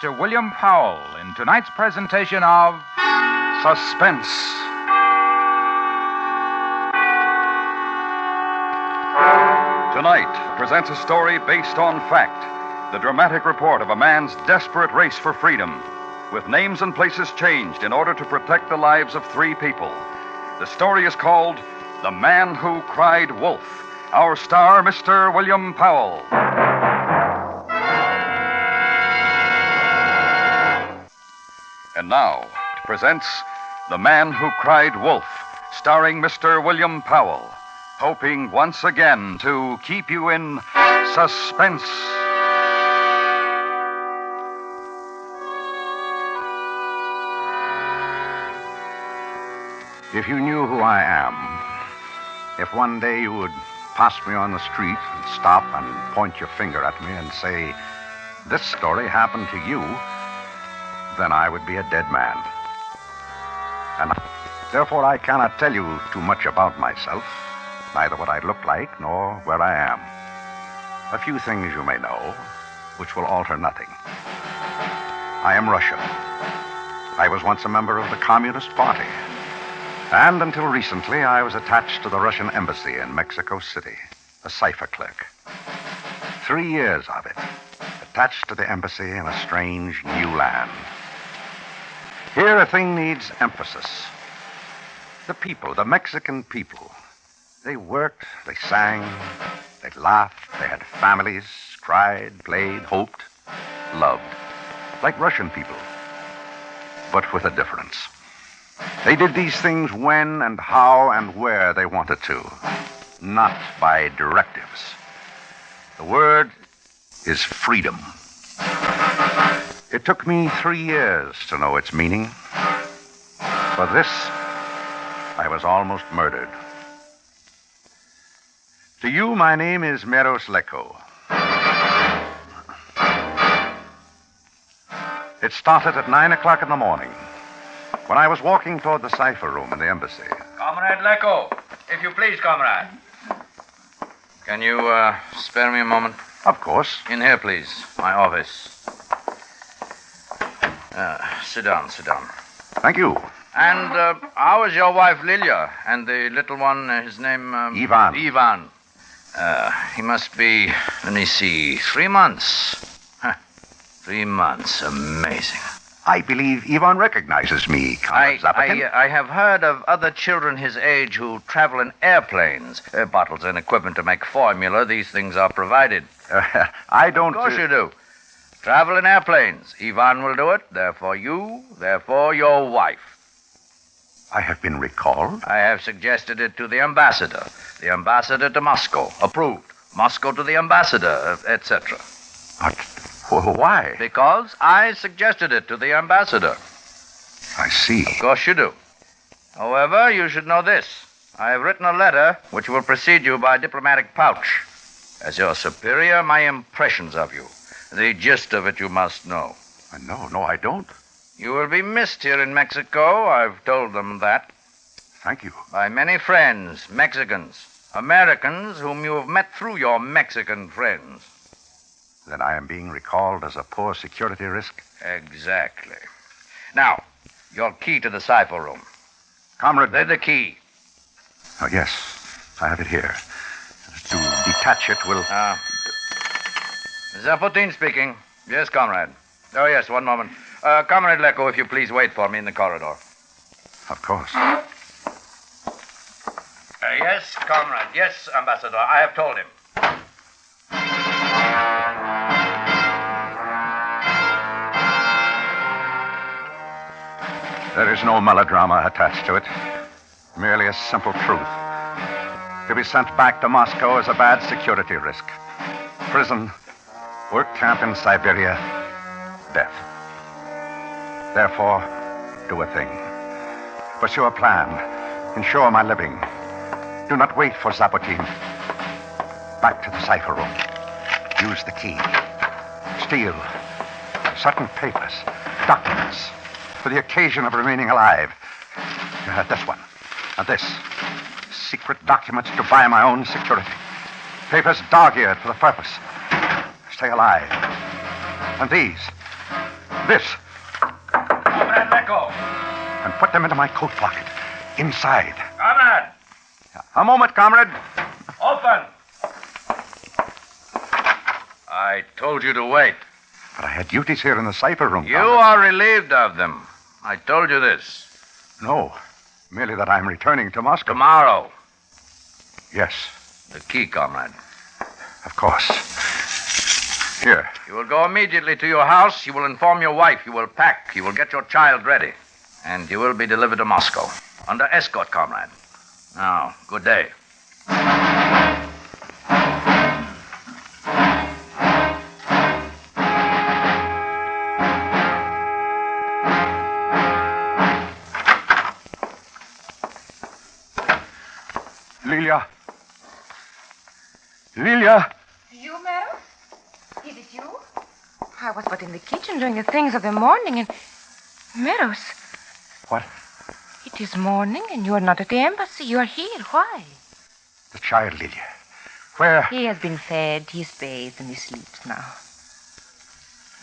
Mr. William Powell in tonight's presentation of Suspense. Tonight presents a story based on fact. The dramatic report of a man's desperate race for freedom, with names and places changed in order to protect the lives of 3 people. The story is called The Man Who Cried Wolf. Our star, Mr. William Powell. And now, presents The Man Who Cried Wolf, starring Mr. William Powell, hoping once again to keep you in suspense. If you knew who I am, if one day you would pass me on the street and stop and point your finger at me and say, "This story happened to you," then I would be a dead man. And therefore I cannot tell you too much about myself, neither what I look like nor where I am. A few things you may know, which will alter nothing. I am Russian. I was once a member of the Communist Party. And until recently, I was attached to the Russian embassy in Mexico City, a cipher clerk. 3 years of it, attached to the embassy in a strange new land. Here, a thing needs emphasis. The people, the Mexican people, they worked, they sang, they laughed, they had families, cried, played, hoped, loved, like Russian people, but with a difference. They did these things when and how and where they wanted to, not by directives. The word is freedom. It took me 3 years to know its meaning. For this, I was almost murdered. To you, my name is Leko. It started at 9 o'clock in the morning, when I was walking toward the cipher room in the embassy. Comrade Leko, if you please, comrade. Can you spare me a moment? Of course. In here, please. My office. Sit down. Thank you. And how is your wife, Lilia? And the little one, his name... Ivan. Ivan. He must be, let me see, 3 months. 3 months. Amazing. I believe Ivan recognizes me, Comrade Zapotin. I have heard of other children his age who travel in airplanes. Bottles and equipment to make formula. These things are provided. I don't... Of course you do. Travel in airplanes. Ivan will do it. Therefore you. Therefore your wife. I have been recalled? I have suggested it to the ambassador. The ambassador to Moscow. Approved. Moscow to the ambassador, etc. But why? Because I suggested it to the ambassador. I see. Of course you do. However, you should know this. I have written a letter which will precede you by diplomatic pouch. As your superior, my impressions of you. The gist of it you must know. No, I don't. You will be missed here in Mexico. I've told them that. Thank you. By many friends, Mexicans, Americans whom you have met through your Mexican friends. Then I am being recalled as a poor security risk? Exactly. Now, your key to the cipher room. Comrade... The key. Oh, yes. I have it here. To detach it will... Zapotin speaking. Yes, comrade. Oh, yes, one moment. Comrade Leko, if you please wait for me in the corridor. Of course. Yes, comrade. Yes, ambassador. I have told him. There is no melodrama attached to it. Merely a simple truth. To be sent back to Moscow is a bad security risk. Prison, work camp in Siberia, death. Therefore, do a thing. Pursue a plan. Ensure my living. Do not wait for Zapotin. Back to the cipher room. Use the key. Steal certain papers, documents, for the occasion of remaining alive. This one. And this. Secret documents to buy my own security. Papers dog-eared for the purpose. Stay alive. And these. This. Comrade, let go. And put them into my coat pocket. Inside. Comrade, A moment, comrade. open. I told you to wait. But I had duties here in the cipher room. You comrade. are relieved of them. I told you this. No. Merely that I'm returning to Moscow. Tomorrow. Yes, The key, comrade. of course. Here. You will go immediately to your house. You will inform your wife. You will pack. You will get your child ready. And you will be delivered to Moscow. Under escort, comrade. Now, good day. Lilia. Lilia. You, Meadows? Is it you? I was but in the kitchen doing the things of the morning and... Meadows, What? it is morning and you are not at the embassy. You are here. Why? The child, Lilia. Where? He has been fed, he is bathed, and he sleeps now.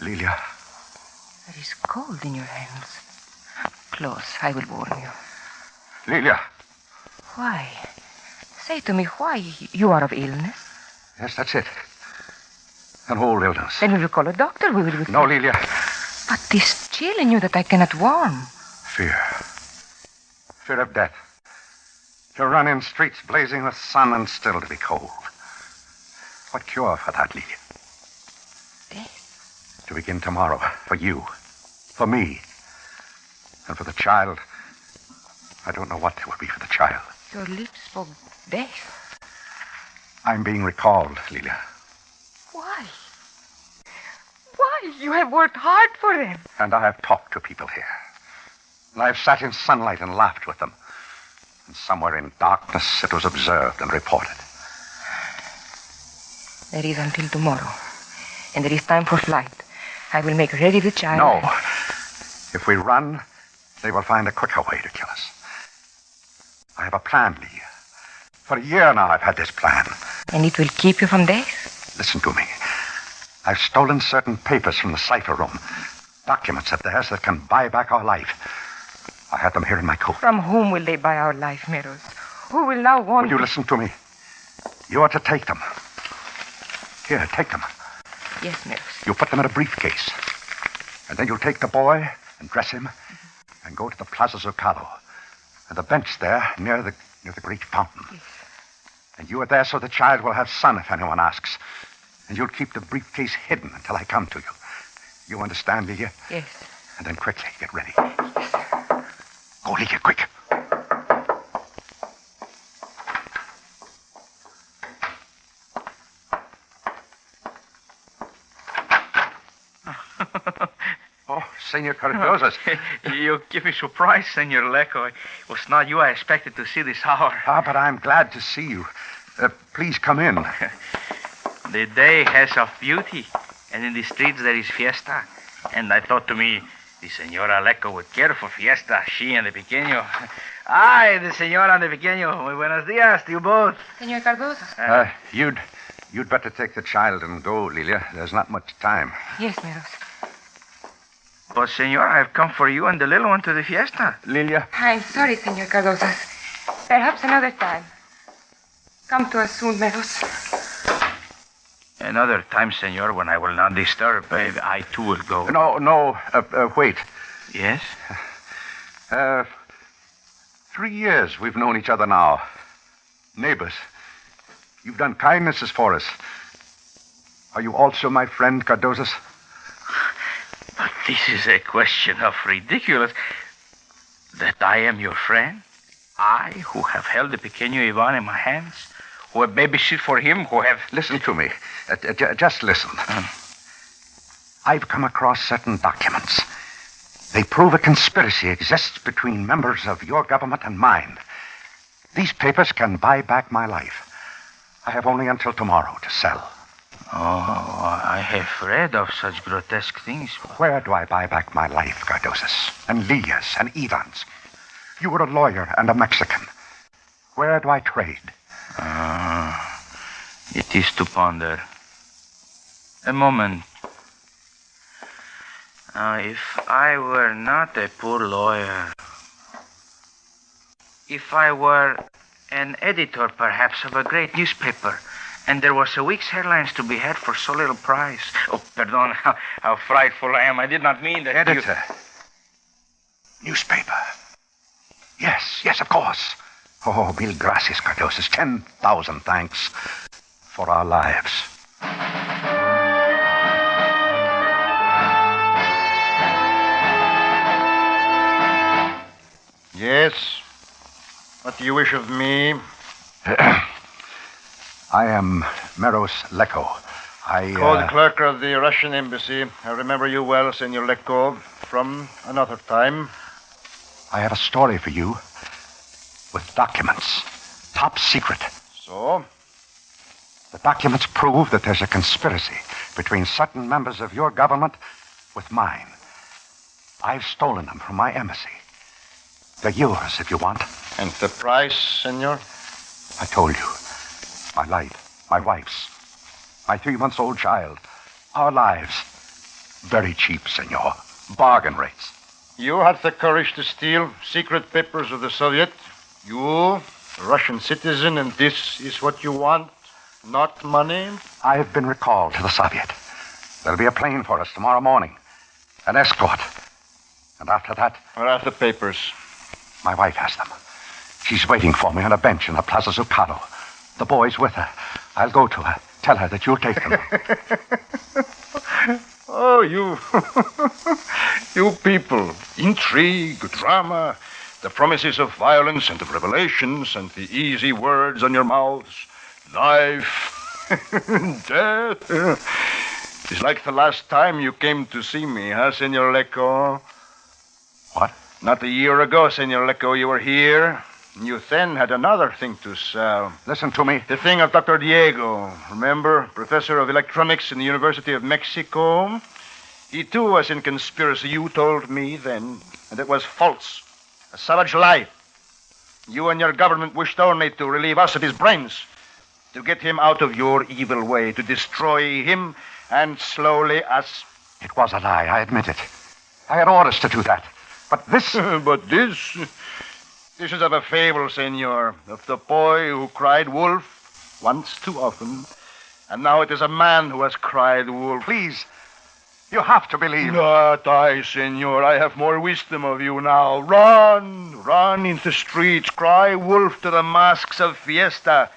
Lilia. There is cold in your hands. Close, I will warm you. Lilia. Why? Say to me why you are of illness. Yes, that's it. An old illness. Then we will call a doctor. We will... No, Lilia. But this chill in you that I cannot warm. Fear. Fear of death. To run in streets blazing with sun and still to be cold. What cure for that, Lilia? Death. To begin tomorrow. For you. For me. And for the child. I don't know what there will be for the child. Your lips spoke death. I'm being recalled, Lilia. Why? Why? You have worked hard for them. And I have talked to people here. And I've sat in sunlight and laughed with them. And somewhere in darkness it was observed and reported. There is until tomorrow. And there is time for flight. I will make ready the child. No. If we run, they will find a quicker way to kill us. I have a plan, Lilia. For a year now I've had this plan. And it will keep you from death? Listen to me. I've stolen certain papers from the cipher room. Documents of theirs that can buy back our life. I had them here in my coat. From whom will they buy our life, Meadows? Who will now want... Will you listen to me? You are to take them. Here, take them. Yes, Meadows. You put them in a briefcase. And then you'll take the boy and dress him and go to the Plaza Zuccalo. And the bench there near the great fountain. Yes. And you are there so the child will have sun if anyone asks. And you'll keep the briefcase hidden until I come to you. You understand, Lilia? Yes. And then quickly, get ready. Go, Lilia, quick. Oh, Senor Cardoza. You give me surprise, Senor Leco. It was not you I expected to see this hour. Ah, but I'm glad to see you. Please come in. The day has of beauty, and in the streets there is fiesta. And I thought to me, the Senora Leco would care for fiesta, she and the pequeño. Ay, the Senora and the pequeño. Muy buenos días to you both. Senor Cardoza. You'd better take the child and go, Lilia. There's not much time. Yes, Meadows. But, Senor, I have come for you and the little one to the fiesta. Lilia? I'm sorry, Senor Cardoza. Perhaps another time. Come to us soon, Meadows. Another time, Senor, when I will not disturb. I too will go. No, wait. Yes? 3 years we've known each other now. Neighbors. You've done kindnesses for us. Are you also my friend, Cardozas? But this is a question of ridiculous. That I am your friend? I, who have held the pequeño Ivan in my hands? Who have babysit for him? Who have... Listen to me. Just listen. I've come across certain documents. They prove a conspiracy exists between members of your government and mine. These papers can buy back my life. I have only until tomorrow to sell. Oh, I have read of such grotesque things. Where do I buy back my life, Cardozas? And Lilia's and Ivan's? You were a lawyer and a Mexican. Where do I trade? It is to ponder. A moment. If I were not a poor lawyer, if I were an editor, perhaps, of a great newspaper, and there was a week's headlines to be had for so little price. Oh, pardon, how frightful I am. I did not mean that. Editor. Newspaper. Yes, of course. Oh, mil gracias, Cardosis. 10,000 thanks for our lives. Yes? What do you wish of me? I am Meros Leko. Call the clerk of the Russian embassy. I remember you well, Senor Leko, from another time. I have a story for you with documents. Top secret. So? The documents prove that there's a conspiracy between certain members of your government with mine. I've stolen them from my embassy. They're yours if you want. And the price, senor? I told you. My life, my wife's, my 3-month-old child. Our lives. Very cheap, senor. Bargain rates. You had the courage to steal secret papers of the Soviet. You, a Russian citizen, and this is what you want? Not money? I've been recalled to the Soviet. There'll be a plane for us tomorrow morning. An escort. And after that... Where are the papers? My wife has them. She's waiting for me on a bench in the Plaza Zucado. The boy's with her. I'll go to her. Tell her that you'll take them. Oh, you... you people. Intrigue, drama, the promises of violence and of revelations and the easy words on your mouths. Life, death. It's like the last time you came to see me, huh, Senor Leko? What? Not a year ago, Senor Leko, you were here. You then had another thing to sell. Listen to me. The thing of Dr. Diego. Remember? Professor of electronics in the University of Mexico. He, too, was in conspiracy. You told me then. And it was false. A savage lie. You and your government wished only to relieve us of his brains. To get him out of your evil way. To destroy him and slowly us. It was a lie, I admit it. I had orders to do that. But this... But this... This is of a fable, senor, of the boy who cried wolf once too often. And now it is a man who has cried wolf. Please, you have to believe. Not I, senor. I have more wisdom of you now. Run into the streets. Cry wolf to the masks of fiesta.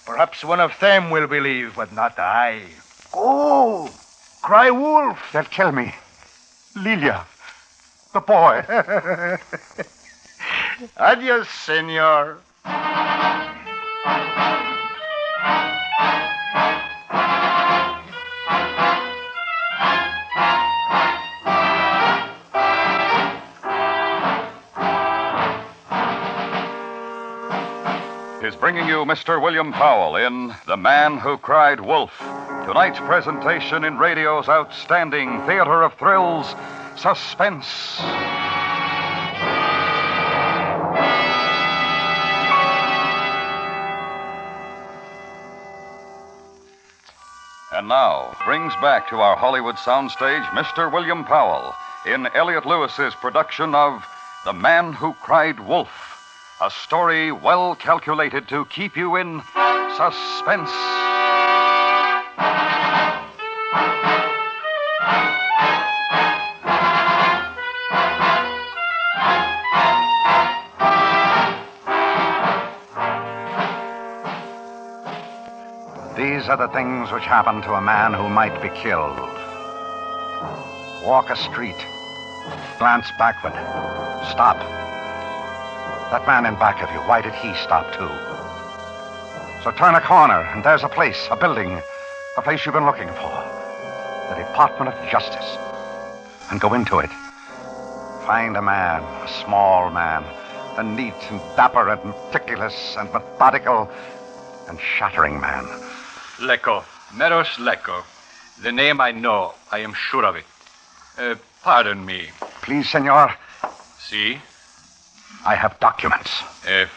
Perhaps one of them will believe, but not I. Go! Cry wolf! They'll kill me. Lilia, the boy. Adios, senor. Is bringing you Mr. William Powell in The Man Who Cried Wolf. Tonight's presentation in radio's outstanding theater of thrills, Suspense. And now, brings back to our Hollywood soundstage Mr. William Powell in Elliot Lewis's production of The Man Who Cried Wolf, a story well calculated to keep you in suspense. These are the things which happen to a man who might be killed. Walk a street. Glance backward. Stop. That man in back of you, why did he stop too? So turn a corner, and there's a place, a building, a place you've been looking for. The Department of Justice. And go into it. Find a man, a small man, a neat and dapper and meticulous and methodical and shattering man. Leko. Meros Leko. The name I know. I am sure of it. Pardon me. Please, senor. See? I have documents.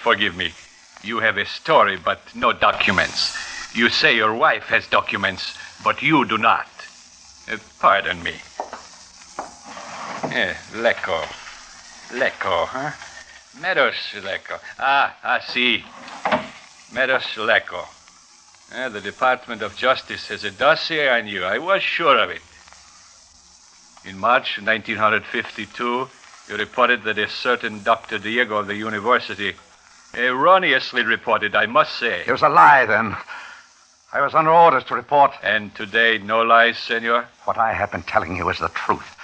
Forgive me. You have a story, but no documents. You say your wife has documents, but you do not. Pardon me. Lecco. Lecco, huh? Meadows Lecco. I see. Meadows Lecco. The Department of Justice has a dossier on you. I was sure of it. In March 1952, you reported that a certain Dr. Diego of the university, erroneously reported, I must say. It was a lie then. I was under orders to report. And today, no lies, senor? What I have been telling you is the truth.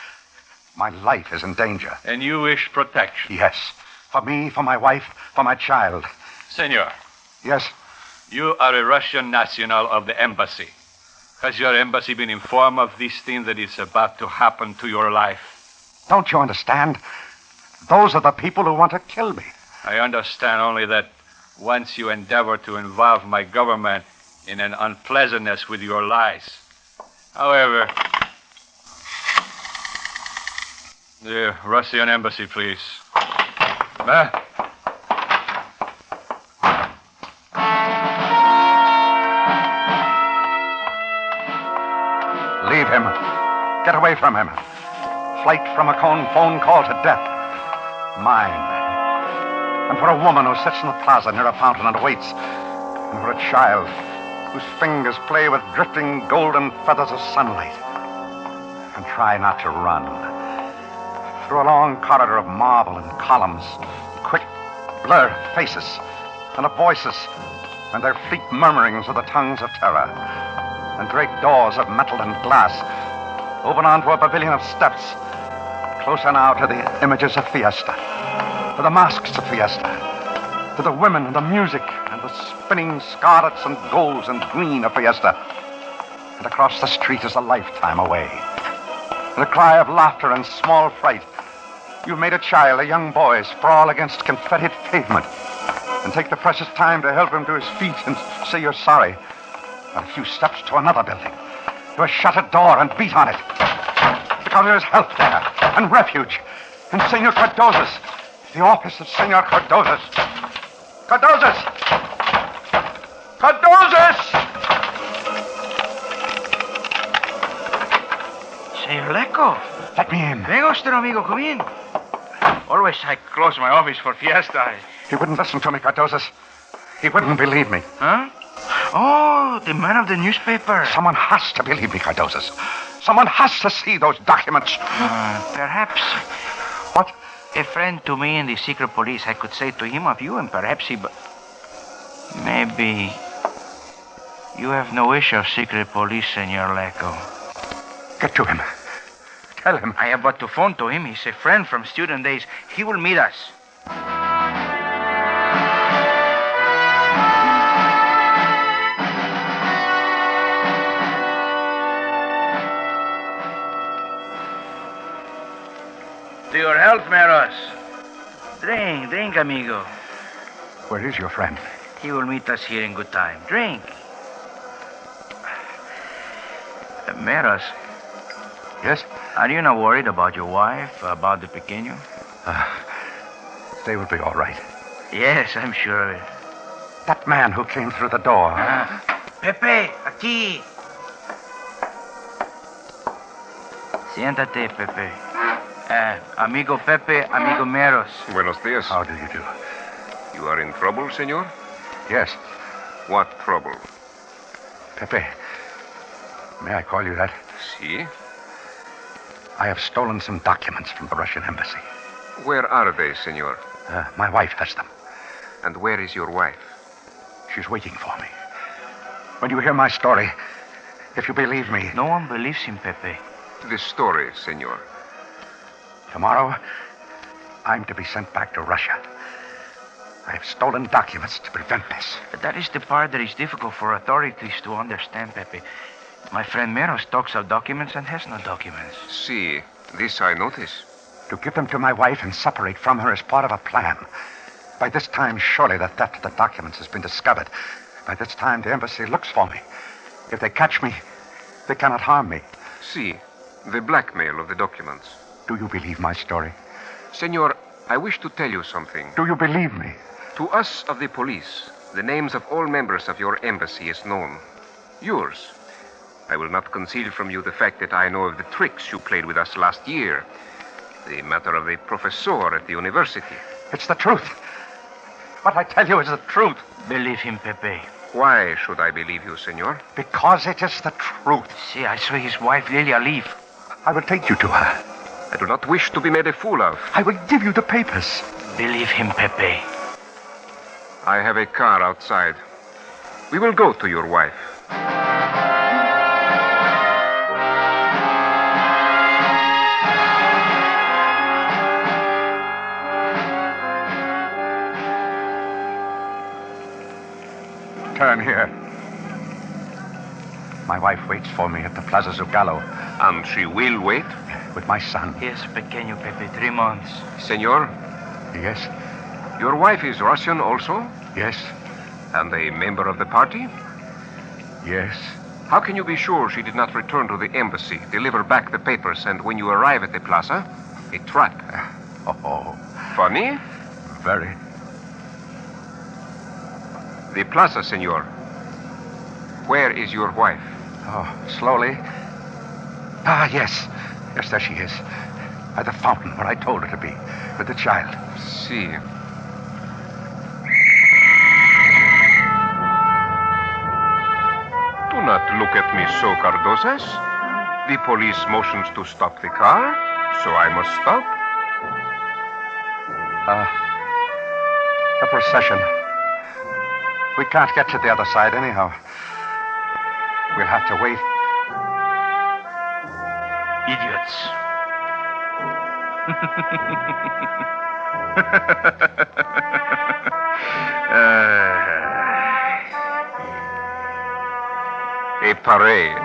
My life is in danger. And you wish protection? Yes. For me, for my wife, for my child. Senor. Yes? You are a Russian national of the embassy. Has your embassy been informed of this thing that is about to happen to your life? Don't you understand? Those are the people who want to kill me. I understand only that once you endeavor to involve my government in an unpleasantness with your lies. However, the Russian embassy, please. Leave him. Get away from him. Flight from a phone call to death. Mine. And for a woman who sits in the plaza near a fountain and waits. And for a child whose fingers play with drifting golden feathers of sunlight. And try not to run. Through a long corridor of marble and columns, quick, blurred faces, and of voices, and their fleet murmurings of the tongues of terror. And great doors of metal and glass open onto a pavilion of steps, closer now to the images of fiesta, to the masks of fiesta, to the women and the music and the spinning scarlets and golds and green of fiesta. And across the street is a lifetime away. And a cry of laughter and small fright. You've made a child, a young boy, sprawl against confettied pavement and take the precious time to help him to his feet and say you're sorry. And a few steps to another building, to a shuttered door and beat on it. Because there's help there and refuge. And Senor Cardoza's, the office of Senor Cardoza's. Cardoza's! Cardoza's! Senor Lecco. Let me in. Venga usted, amigo, come in. Always I close my office for fiesta. He wouldn't listen to me, Cardoza's. He wouldn't believe me. Huh? Oh, the man of the newspaper. Someone has to believe me, Cardoza's. Someone has to see those documents. Perhaps. What? A friend to me in the secret police, I could say to him of you, and perhaps he... Maybe... You have no wish of secret police, Senor Lecco. Get to him. Tell him. I have but to phone to him. He's a friend from student days. He will meet us. To your health, Meros. Drink, amigo. Where is your friend? He will meet us here in good time. Drink. Meros. Yes? Are you not worried about your wife, about the pequeño? They will be all right. Yes, I'm sure of it. That man who came through the door. Pepe, aquí. Siéntate, Pepe. Amigo Pepe, amigo Meros. Buenos dias. How do you do? You are in trouble, senor? Yes. What trouble? Pepe. May I call you that? Si? I have stolen some documents from the Russian embassy. Where are they, senor? My wife has them. And where is your wife? She's waiting for me. When you hear my story, if you believe me... No one believes him, Pepe. The story, senor. Tomorrow, I'm to be sent back to Russia. I have stolen documents to prevent this. But that is the part that is difficult for authorities to understand, Pepe. My friend Meros talks of documents and has no documents. Si, this I notice. To give them to my wife and separate from her is part of a plan. By this time, surely the theft of the documents has been discovered. By this time, the embassy looks for me. If they catch me, they cannot harm me. Si, the blackmail of the documents. Do you believe my story? Senor, I wish to tell you something. Do you believe me? To us of the police, the names of all members of your embassy is known. Yours. I will not conceal from you the fact that I know of the tricks you played with us last year. The matter of a professor at the university. It's the truth. What I tell you is the truth. Believe him, Pepe. Why should I believe you, senor? Because it is the truth. See, I saw his wife, Lilia, leave. I will take you to her. I do not wish to be made a fool of. I will give you the papers. Believe him, Pepe. I have a car outside. We will go to your wife. Turn here. My wife waits for me at the Plaza Zugallo. And she will wait? With my son. Yes, pequeño Pepe, 3 months. Senor, Yes, your wife is Russian also? yes, And a member of the party? yes. How can you be sure she did not return to the embassy, deliver back the papers, and when you arrive at the plaza, a trap? Oh, Funny? very. The plaza, senor. Where is your wife? Oh, slowly. Ah, yes. Yes, there she is. At the fountain where I told her to be, with the child. See. Do not look at me so, Cardosas. The police motions to stop the car, so I must stop. The procession. We can't get to the other side anyhow. We'll have to wait. Idiots. A parade.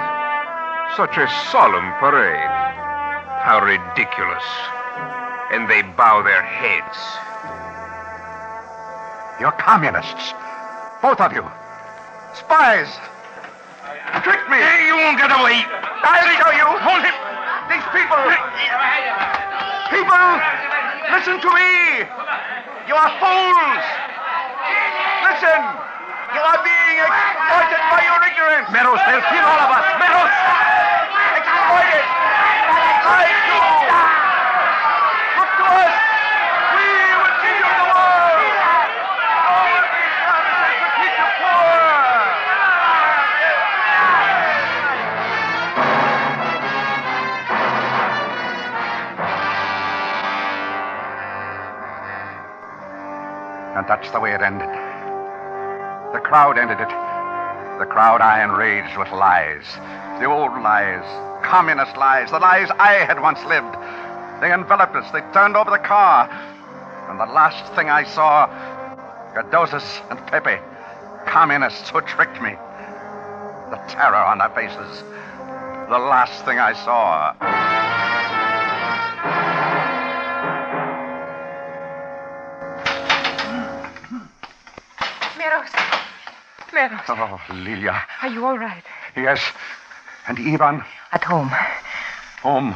Such a solemn parade. How ridiculous. And they bow their heads. You're communists. Both of you. Spies. Tricked me. Hey, you won't get away. I'll show you. Hold him. These people. People, listen to me. You are fools. Listen. You are being exploited by your ignorance. Meadows, they'll kill all of us. Meadows! Exploited. Lied to. Look to us. We will give you the world. All these promises will keep you poor. And that's the way it ended. The crowd ended it. The crowd I enraged with lies. The old lies. Communist lies. The lies I had once lived. They enveloped us. They turned over the car. And the last thing I saw, Gadozas and Pepe, communists who tricked me. The terror on their faces. The last thing I saw. Meadows, Oh, Lilia. are you all right? Yes. And Ivan? At home. Home.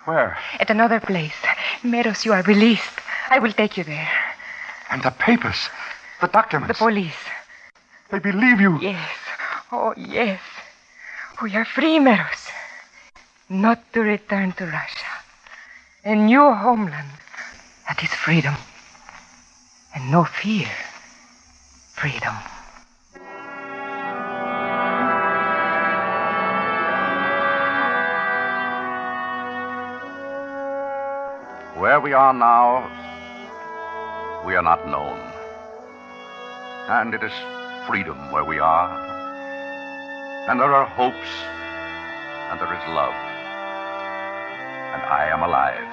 Where? At another place. Meadows, you are released. I will take you there. And the papers. The documents. The police. They believe you. Yes. Oh, yes. We are free, Meadows. Not to return to Russia. A new homeland. That is freedom. And no fear. Freedom. Where we are now, we are not known. And it is freedom where we are. And there are hopes, and there is love. And I am alive.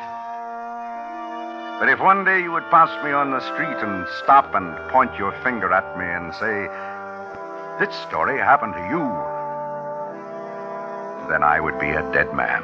But if one day you would pass me on the street and stop and point your finger at me and say, "This story happened to you," then I would be a dead man.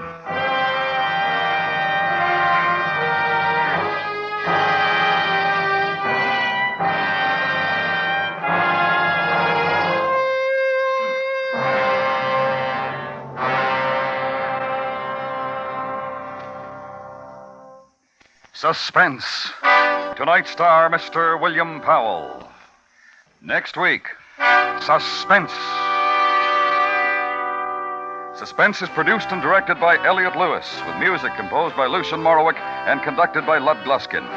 Suspense. Tonight's star, Mr. William Powell. Next week, Suspense. Suspense is produced and directed by Elliot Lewis, with music composed by Lucian Morowick and conducted by Lud Gluskin.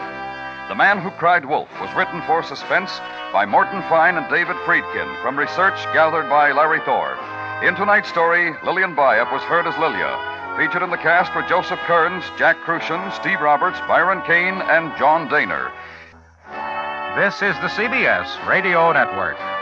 The Man Who Cried Wolf was written for Suspense by Morton Fine and David Friedkin from research gathered by Larry Thor. In tonight's story, Lillian Byatt was heard as Lilia. Featured in the cast were Joseph Kearns, Jack Crucian, Steve Roberts, Byron Kane, and John Daner. This is the CBS Radio Network.